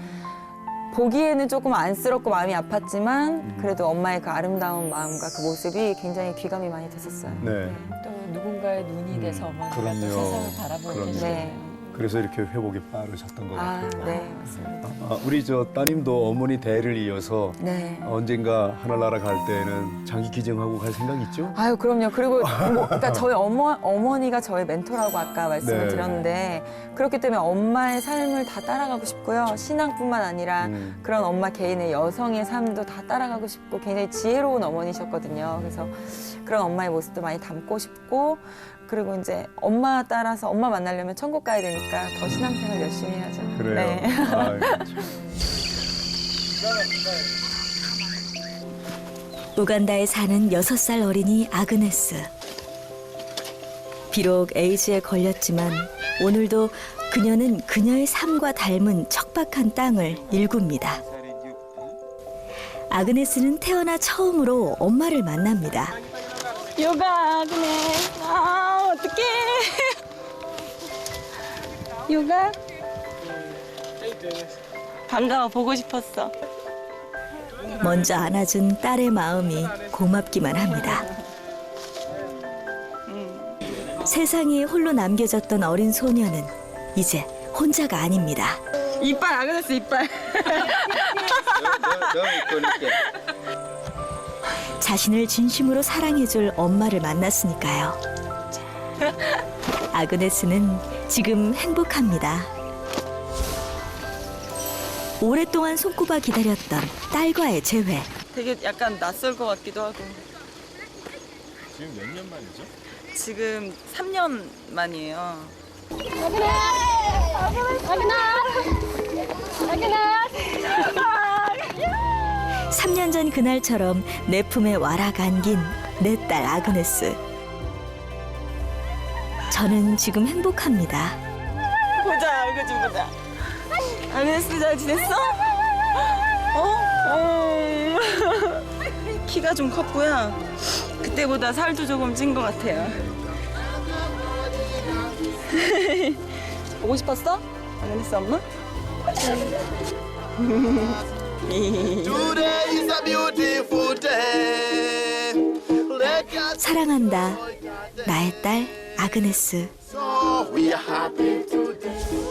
보기에는 조금 안쓰럽고 마음이 아팠지만 그래도 엄마의 그 아름다운 마음과 그 모습이 굉장히 귀감이 많이 됐었어요. 네. 또 누군가의 눈이 돼서 어머니가 또 그럼요. 세상을 바라보고 그럼요. 계시죠. 네. 그래서 이렇게 회복이 빠르셨던 것 같아요. 네, 맞습니다. 우리 저 따님도 어머니 대를 이어서 네. 언젠가 하늘나라 갈 때는 장기 기증하고 갈 생각 있죠? 아유, 그럼요. 그리고 그러니까 저희 어머니가 저의 멘토라고 아까 말씀을 네. 드렸는데 그렇기 때문에 엄마의 삶을 다 따라가고 싶고요. 신앙뿐만 아니라 그런 엄마 개인의 여성의 삶도 다 따라가고 싶고 굉장히 지혜로운 어머니셨거든요. 그래서 그런 엄마의 모습도 많이 담고 싶고 그리고 이제 엄마 따라서 엄마 만나려면 천국 가야 되니까 더 신앙생활 열심히 해야죠. 그래요. 네. 아유, 참. 우간다에 사는 6살 어린이 아그네스. 비록 에이즈에 걸렸지만 오늘도 그녀는 그녀의 삶과 닮은 척박한 땅을 일굽니다. 아그네스는 태어나 처음으로 엄마를 만납니다. 요가 아그네스. 아 어떡해. 요가. 반가워 보고 싶었어. 먼저 안아준 딸의 마음이 고맙기만 합니다. 세상에 홀로 남겨졌던 어린 소녀는 이제 혼자가 아닙니다. 이빨 아그네스 이빨. 자신을 진심으로 사랑해줄 엄마를 만났으니까요. 아그네스는 지금 행복합니다. 오랫동안 손꼽아 기다렸던 딸과의 재회. 되게 약간 낯설 것 같기도 하고. 지금 몇 년 만이죠? 지금 3년 만이에요. 3년 전 그날처럼 내 품에 와락 안긴 내 딸 아그네스. 저는 지금 행복합니다. 보자, 얼굴 좀 보자. 아그네스 잘 지냈어? 키가 좀 컸고요. 그때보다 살도 조금 찐 것 같아요. 보고 싶었어? 아그네스 엄마? 사랑한다. 나의 딸 아그네스.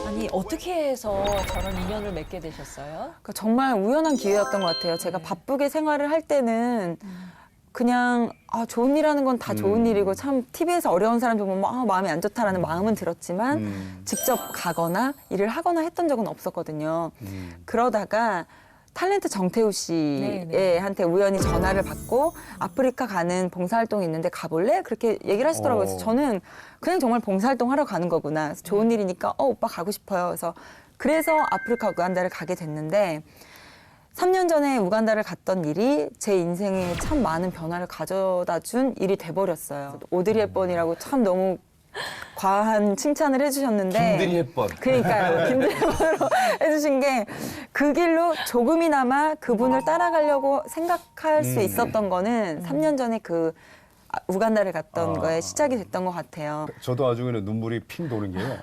아니 어떻게 해서 저런 인연을 맺게 되셨어요? 그러니까 정말 우연한 기회였던 것 같아요. 제가 바쁘게 생활을 할 때는 그냥 좋은 일 하는 건 다 좋은 일이고 참 TV에서 어려운 사람 보면 마음이 안 좋다라는 마음은 들었지만 직접 가거나 일을 하거나 했던 적은 없었거든요. 그러다가 탤런트 정태우 씨한테 우연히 전화를 받고 아프리카 가는 봉사활동이 있는데 가볼래? 그렇게 얘기를 하시더라고요. 그래서 저는 그냥 정말 봉사활동 하러 가는 거구나. 그래서 좋은 일이니까 오빠 가고 싶어요. 그래서 아프리카 우간다를 가게 됐는데 3년 전에 우간다를 갔던 일이 제 인생에 참 많은 변화를 가져다 준 일이 돼버렸어요. 오드리 헵번이라고 참 너무 과한 칭찬을 해주셨는데 김들이 햇번. 그러니까요. 김들이 햇번으로 해주신 게 그 길로 조금이나마 그분을 따라가려고 생각할 수 있었던 거는 3년 전에 그 우간다를 갔던 거에 시작이 됐던 것 같아요. 저도 아주 그냥 눈물이 핑 도는 게요.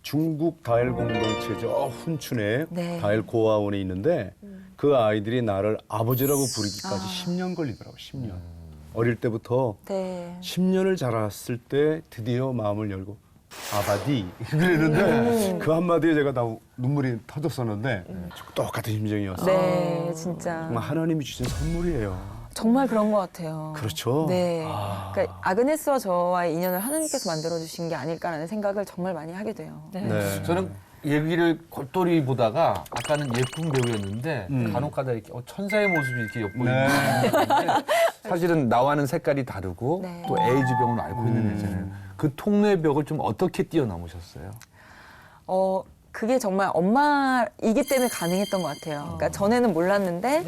중국 다일 공동체 저 훈춘에 네. 다일 고아원에 있는데 그 아이들이 나를 아버지라고 부르기까지 10년 걸리더라고요. 10년. 어릴 때부터 네. 10년을 자랐을 때 드디어 마음을 열고 아바디 그랬는데 그 한마디에 제가 다 눈물이 터졌었는데 똑같은 심정이었어요. 네, 진짜. 정말 하나님이 주신 선물이에요. 정말 그런 것 같아요. 그렇죠. 네. 그러니까 아그네스와 저와의 인연을 하나님께서 만들어주신 게 아닐까라는 생각을 정말 많이 하게 돼요. 네. 저는 얘기를 골똘히 보다가 아까는 예쁜 배우였는데 간혹가다 이렇게 천사의 모습이 이렇게 엿보이는 사실은 나와는 색깔이 다르고 네. 또 에이즈병을 앓고 있는 애잖아요. 그 통로의 벽을 좀 어떻게 뛰어넘으셨어요? 그게 정말 엄마이기 때문에 가능했던 것 같아요. 그러니까 전에는 몰랐는데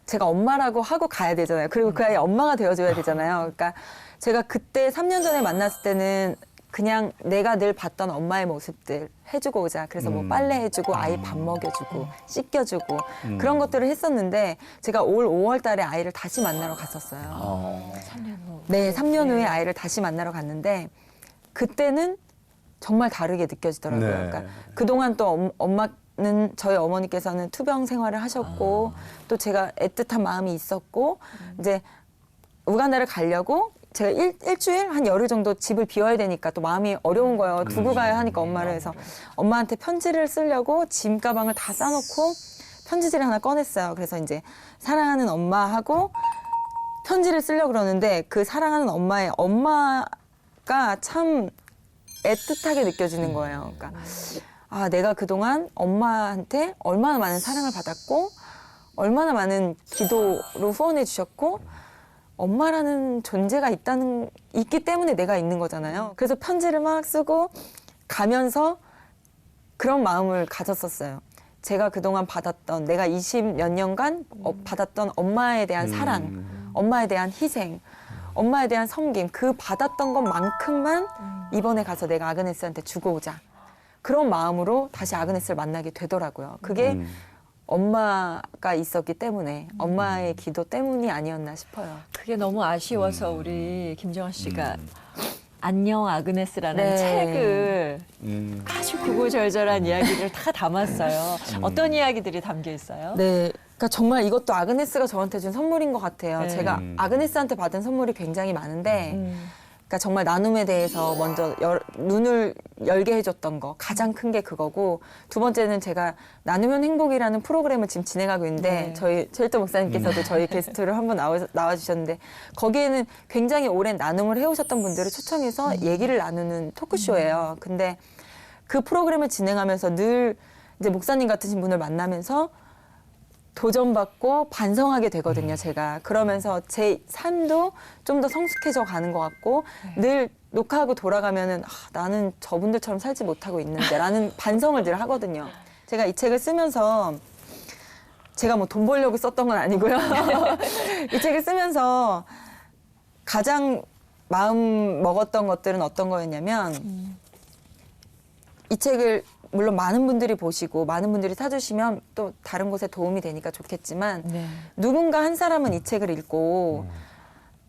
제가 엄마라고 하고 가야 되잖아요. 그리고 그 아이 엄마가 되어줘야 되잖아요. 그러니까 제가 그때 3년 전에 만났을 때는 그냥 내가 늘 봤던 엄마의 모습들 해주고 오자. 그래서 뭐 빨래 해주고 아이 밥 먹여주고 씻겨주고 그런 것들을 했었는데 제가 올 5월 달에 아이를 다시 만나러 갔었어요. 3년 후. 네, 3년 후에 아이를 다시 만나러 갔는데 그때는 정말 다르게 느껴지더라고요. 네. 그러니까 그동안 또 엄마는 저희 어머니께서는 투병 생활을 하셨고 또 제가 애틋한 마음이 있었고 이제 우간다를 가려고 제가 일주일 한 열흘 정도 집을 비워야 되니까 또 마음이 어려운 거예요. 두고 가야 하니까 엄마를 해서 엄마한테 편지를 쓰려고 짐 가방을 다 싸놓고 편지지를 하나 꺼냈어요. 그래서 이제 사랑하는 엄마하고 편지를 쓰려고 그러는데 그 사랑하는 엄마의 엄마가 참 애틋하게 느껴지는 거예요. 그러니까 내가 그동안 엄마한테 얼마나 많은 사랑을 받았고 얼마나 많은 기도로 후원해 주셨고 엄마라는 존재가 있기 때문에 내가 있는 거잖아요. 그래서 편지를 막 쓰고 가면서 그런 마음을 가졌었어요. 제가 그동안 받았던 내가 20몇 년간 받았던 엄마에 대한 사랑, 엄마에 대한 희생, 엄마에 대한 섬김 그 받았던 것만큼만 이번에 가서 내가 아그네스한테 주고 오자. 그런 마음으로 다시 아그네스를 만나게 되더라고요. 그게 엄마가 있었기 때문에 엄마의 기도 때문이 아니었나 싶어요. 그게 너무 아쉬워서 우리 김정아 씨가 안녕 아그네스라는 네. 책을 아주 구구절절한 이야기를 다 담았어요. 음. 어떤 이야기들이 담겨 있어요? 네. 그러니까 정말 이것도 아그네스가 저한테 준 선물인 것 같아요. 네. 제가 아그네스한테 받은 선물이 굉장히 많은데 그러니까 정말 나눔에 대해서 먼저 눈을 열게 해줬던 거 가장 큰 게 그거고 두 번째는 제가 나누면 행복이라는 프로그램을 지금 진행하고 있는데 네. 저희 최일도 목사님께서도 저희 게스트로 한번 나와주셨는데 거기에는 굉장히 오랜 나눔을 해오셨던 분들을 초청해서 얘기를 나누는 토크쇼예요. 근데 그 프로그램을 진행하면서 늘 이제 목사님 같으신 분을 만나면서 도전받고 반성하게 되거든요, 제가. 그러면서 제 삶도 좀 더 성숙해져 가는 것 같고, 늘 녹화하고 돌아가면은, 나는 저분들처럼 살지 못하고 있는데, 라는 반성을 늘 하거든요. 제가 이 책을 쓰면서, 제가 뭐 돈 벌려고 썼던 건 아니고요. 이 책을 쓰면서 가장 마음 먹었던 것들은 어떤 거였냐면, 이 책을 물론 많은 분들이 보시고 많은 분들이 사주시면 또 다른 곳에 도움이 되니까 좋겠지만 네. 누군가 한 사람은 이 책을 읽고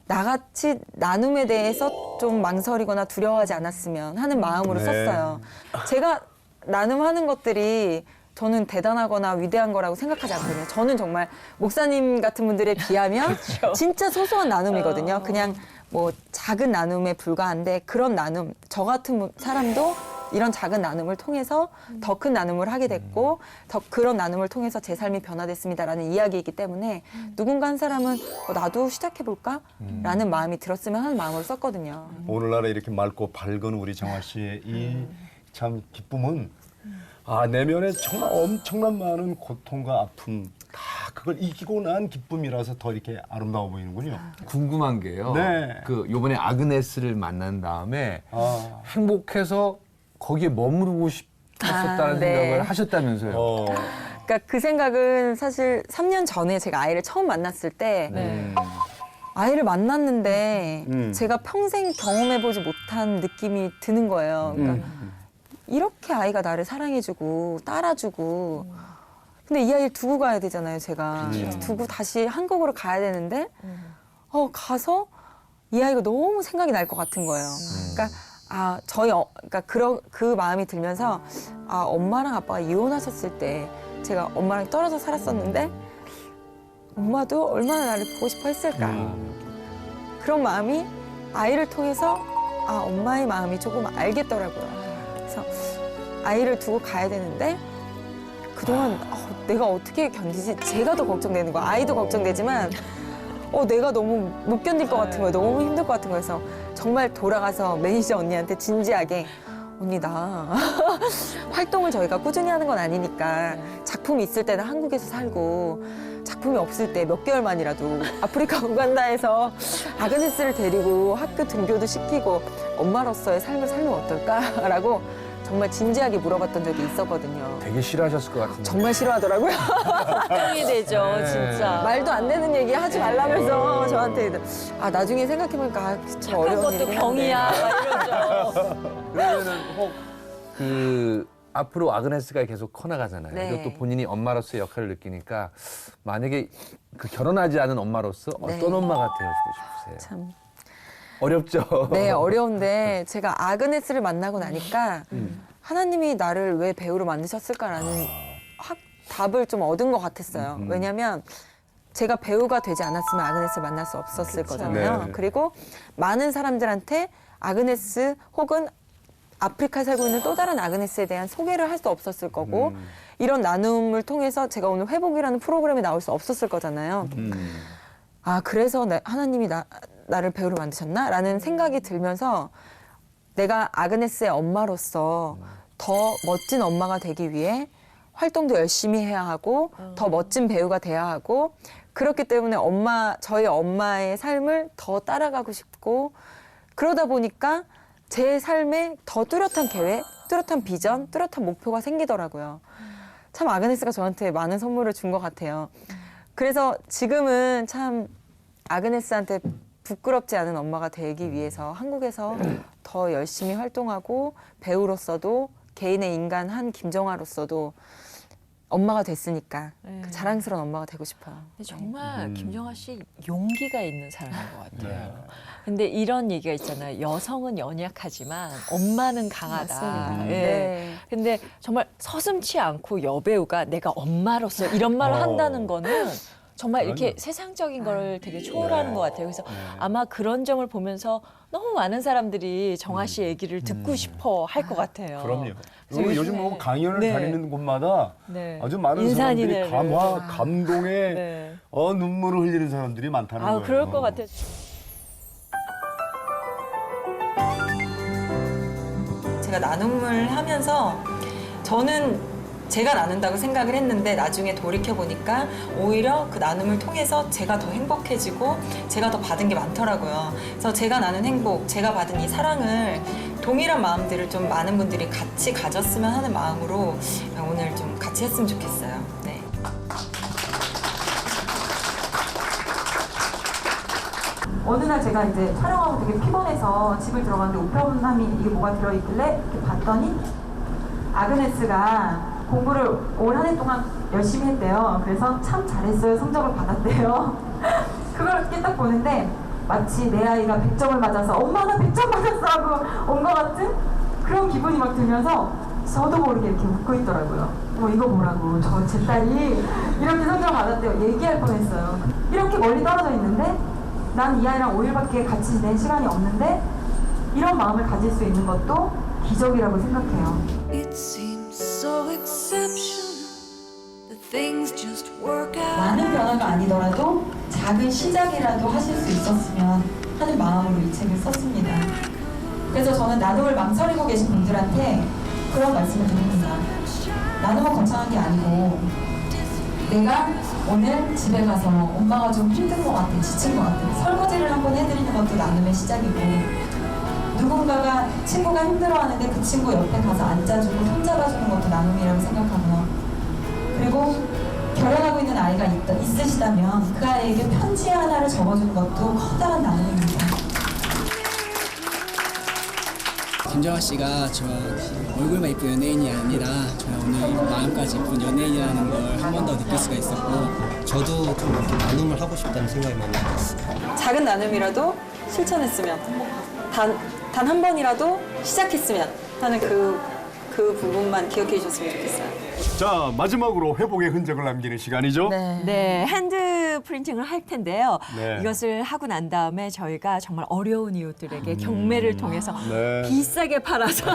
나같이 나눔에 대해서 좀 망설이거나 두려워하지 않았으면 하는 마음으로 네. 썼어요. 제가 나눔하는 것들이 저는 대단하거나 위대한 거라고 생각하지 않거든요. 저는 정말 목사님 같은 분들에 비하면 진짜 소소한 나눔이거든요. 그냥 뭐 작은 나눔에 불과한데 그런 나눔, 저 같은 사람도 이런 작은 나눔을 통해서 더 큰 나눔을 하게 됐고 더 그런 나눔을 통해서 제 삶이 변화됐습니다라는 이야기이기 때문에 누군가 한 사람은 나도 시작해볼까? 라는 마음이 들었으면 하는 마음으로 썼거든요. 오늘날에 이렇게 맑고 밝은 우리 정화 씨의 이 참 기쁨은 내면에 정말 엄청난 많은 고통과 아픔 다 그걸 이기고 난 기쁨이라서 더 이렇게 아름다워 보이는군요. 궁금한 게요. 네. 그 요번에 아그네스를 만난 다음에 아. 행복해서 거기에 머무르고 싶었다는 네. 생각을 하셨다면서요. 그러니까 그 생각은 사실 3년 전에 제가 아이를 처음 만났을 때 네. 아이를 만났는데 제가 평생 경험해보지 못한 느낌이 드는 거예요. 그러니까 이렇게 아이가 나를 사랑해주고 따라주고 근데 이 아이를 두고 가야 되잖아요, 제가. 두고 다시 한국으로 가야 되는데 가서 이 아이가 너무 생각이 날 것 같은 거예요. 그러니까 그러니까 그 마음이 들면서 엄마랑 아빠가 이혼하셨을 때 제가 엄마랑 떨어져 살았었는데 엄마도 얼마나 나를 보고 싶어 했을까. 그런 마음이 아이를 통해서 엄마의 마음이 조금 알겠더라고요. 그래서 아이를 두고 가야 되는데 그동안 내가 어떻게 견디지? 제가 더 걱정되는 거야. 아이도 걱정되지만 내가 너무 못 견딜 것 같은 거예요. 너무 힘들 것 같은 거여서 정말 돌아가서 매니저 언니한테 진지하게 언니 나 활동을 저희가 꾸준히 하는 건 아니니까 작품이 있을 때는 한국에서 살고 작품이 없을 때 몇 개월만이라도 아프리카 우간다에서 아그네스를 데리고 학교 등교도 시키고 엄마로서의 삶을 살면 어떨까라고 정말 진지하게 물어봤던 적이 있었거든요. 되게 싫어하셨을 것 같은데. 정말 싫어하더라고요. 걱정이 되죠, 진짜. 말도 안 되는 얘기 하지 말라면서 저한테 나중에 생각해보니까 참 착한 어려운 것도 일이긴 병이야, 한데. 막 이러죠. 그러면은 혹 앞으로 아그네스가 계속 커나가잖아요. 네. 이것도 본인이 엄마로서의 역할을 느끼니까 만약에 그 결혼하지 않은 엄마로서 네. 어떤 엄마가 되어주고 싶으세요? 참. 어렵죠. 네, 어려운데 제가 아그네스를 만나고 나니까 하나님이 나를 왜 배우로 만드셨을까라는 답을 좀 얻은 것 같았어요. 왜냐하면 제가 배우가 되지 않았으면 아그네스를 만날 수 없었을 거잖아요. 네. 그리고 많은 사람들한테 아그네스 혹은 아프리카에 살고 있는 또 다른 아그네스에 대한 소개를 할 수 없었을 거고 이런 나눔을 통해서 제가 오늘 회복이라는 프로그램에 나올 수 없었을 거잖아요. 그래서 하나님이 나를 배우로 만드셨나? 라는 생각이 들면서 내가 아그네스의 엄마로서 더 멋진 엄마가 되기 위해 활동도 열심히 해야 하고 더 멋진 배우가 돼야 하고 그렇기 때문에 저희 엄마의 삶을 더 따라가고 싶고 그러다 보니까 제 삶에 더 뚜렷한 계획, 뚜렷한 비전, 뚜렷한 목표가 생기더라고요. 참 아그네스가 저한테 많은 선물을 준 것 같아요. 그래서 지금은 참 아그네스한테 부끄럽지 않은 엄마가 되기 위해서 한국에서 더 열심히 활동하고 배우로서도 개인의 인간 한 김정아로서도 엄마가 됐으니까 네. 그 자랑스러운 엄마가 되고 싶어요. 근데 정말 김정아 씨 용기가 있는 사람인 것 같아요. 네. 근데 이런 얘기가 있잖아요. 여성은 연약하지만 엄마는 강하다. 맞습니다. 예. 네. 근데 정말 서슴치 않고 여배우가 내가 엄마로서 이런 말을 한다는 거는 정말 이렇게 그럼요. 세상적인 걸 되게 초월하는 네. 것 같아요. 그래서 아마 그런 점을 보면서 너무 많은 사람들이 정아 음. 씨 얘기를 듣고 싶어 할 것 같아요. 그럼요. 그래서 그리고 요즘 뭐 강연을 네. 다니는 곳마다 네. 아주 많은 인산인해를. 사람들이 감화, 감동에 네. 눈물을 흘리는 사람들이 많다는 아, 거예요. 그럴 것 같아요. 제가 나눔을 하면서 저는 제가 나눈다고 생각을 했는데 나중에 돌이켜보니까 오히려 그 나눔을 통해서 제가 더 행복해지고 제가 더 받은 게 많더라고요. 그래서 제가 나눈 행복, 제가 받은 이 사랑을 동일한 마음들을 좀 많은 분들이 같이 가졌으면 하는 마음으로 오늘 좀 같이 했으면 좋겠어요. 네. 어느 날 제가 이제 촬영하고 되게 피곤해서 집을 들어갔는데 우편함이 이게 뭐가 들어있길래 이렇게 봤더니 아그네스가 공부를 올 한 해 동안 열심히 했대요. 그래서 참 잘했어요. 성적을 받았대요. 그걸 이렇게 딱 보는데 마치 내 아이가 100점을 맞아서 엄마 나 100점 맞았어 하고 온 것 같은 그런 기분이 막 들면서 저도 모르게 이렇게 웃고 있더라고요. 이거 뭐라고 제 딸이 이렇게 성적을 받았대요. 얘기할 뻔했어요. 이렇게 멀리 떨어져 있는데 난 이 아이랑 5일밖에 같이 지낸 시간이 없는데 이런 마음을 가질 수 있는 것도 기적이라고 생각해요. It seems so exceptional that things just work out. 많은 변화가 아니더라도 작은 시작이라도 하실 수 있었으면 하는 마음으로 이 책을 썼습니다. 그래서 저는 나눔을 망설이고 계신 분들한테 그런 말씀을 드립니다. 나눔은 거창한 게 아니고 내가 오늘 집에 가서 엄마가 좀 힘든 것 같아, 지친 것 같아. 설거지를 한번 해드리는 것도 나눔의 시작이고 누군가가 친구가 힘들어하는데 그 친구 옆에 가서 앉아주고 손잡아주는 것도 나눔이라고 생각하고요. 그리고 결혼하고 있는 아이가 있으시다면 그 아이에게 편지 하나를 적어주는 것도 커다란 나눔입니다. 김정아 씨가 저 얼굴만 이쁜 연예인이 아니라 저 오늘 마음까지 이쁜 연예인이라는 걸 한 번 더 느낄 수가 있었고 저도 좀 이렇게 나눔을 하고 싶다는 생각이 많이 들었어요. 작은 나눔이라도 실천했으면 단 한 번이라도 시작했으면 하는 그 부분만 기억해 주셨으면 좋겠어요. 자, 마지막으로 회복의 흔적을 남기는 시간이죠. 네, 핸드 프린팅을 할 텐데요. 네. 이것을 하고 난 다음에 저희가 정말 어려운 이웃들에게 경매를 통해서 네. 비싸게 팔아서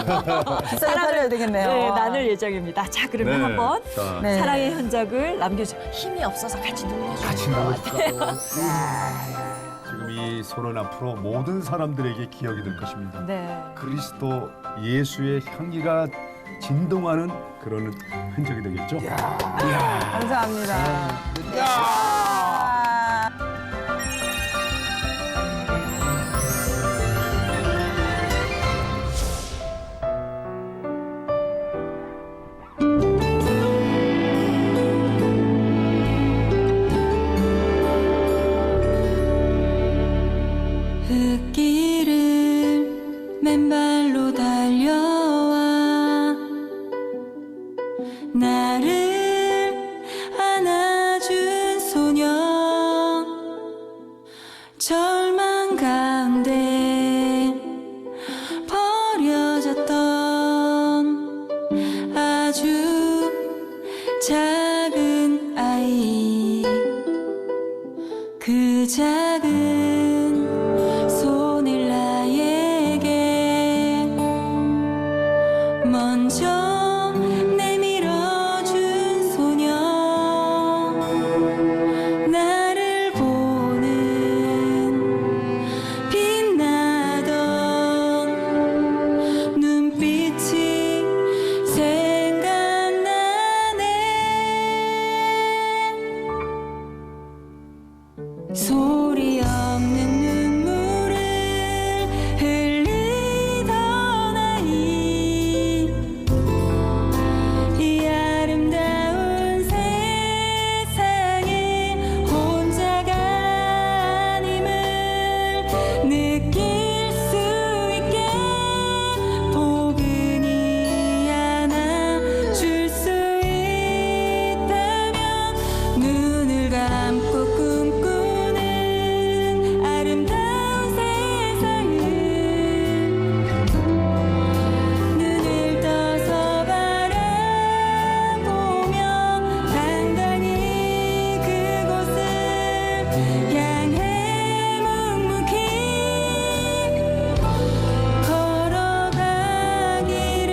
비싸게 팔려야 되겠네요. 네, 나눌 예정입니다. 자, 그러면 네. 한번 자, 네. 사랑의 흔적을 남겨주세요. 힘이 없어서 같이 눌러주세요. 지금 이 손은 앞으로 모든 사람들에게 기억이 될 것입니다. 네. 그리스도 예수의 향기가 진동하는 그런 흔적이 되겠죠. 감사합니다. 흙길을 맨발로 달려와 나를 안아준 소녀 절망 가운데 버려졌던 아주 작은 아이 그 작은 손을 나에게 먼저 내밀어준 소녀 나를 보는 빛나던 눈빛이 생각나네 소리 없는 눈물을 흘리던 아이 이 아름다운 향해 묵묵히 걸어가기를.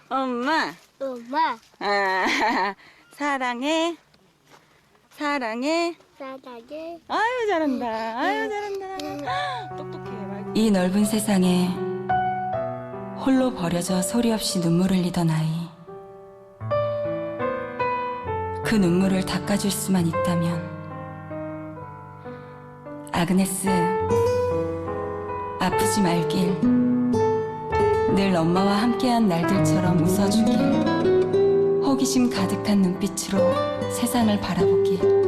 엄마. 엄마, 사랑해. 사랑해. 사랑해. 아유 잘한다. 아유 잘한다. 똑똑해. 이 넓은 세상에 홀로 버려져 소리 없이 눈물을 흘리던 아이. 그 눈물을 닦아줄 수만 있다면. 아그네스, 아프지 말길. 늘 엄마와 함께한 날들처럼 웃어주길. 호기심 가득한 눈빛으로 세상을 바라보길.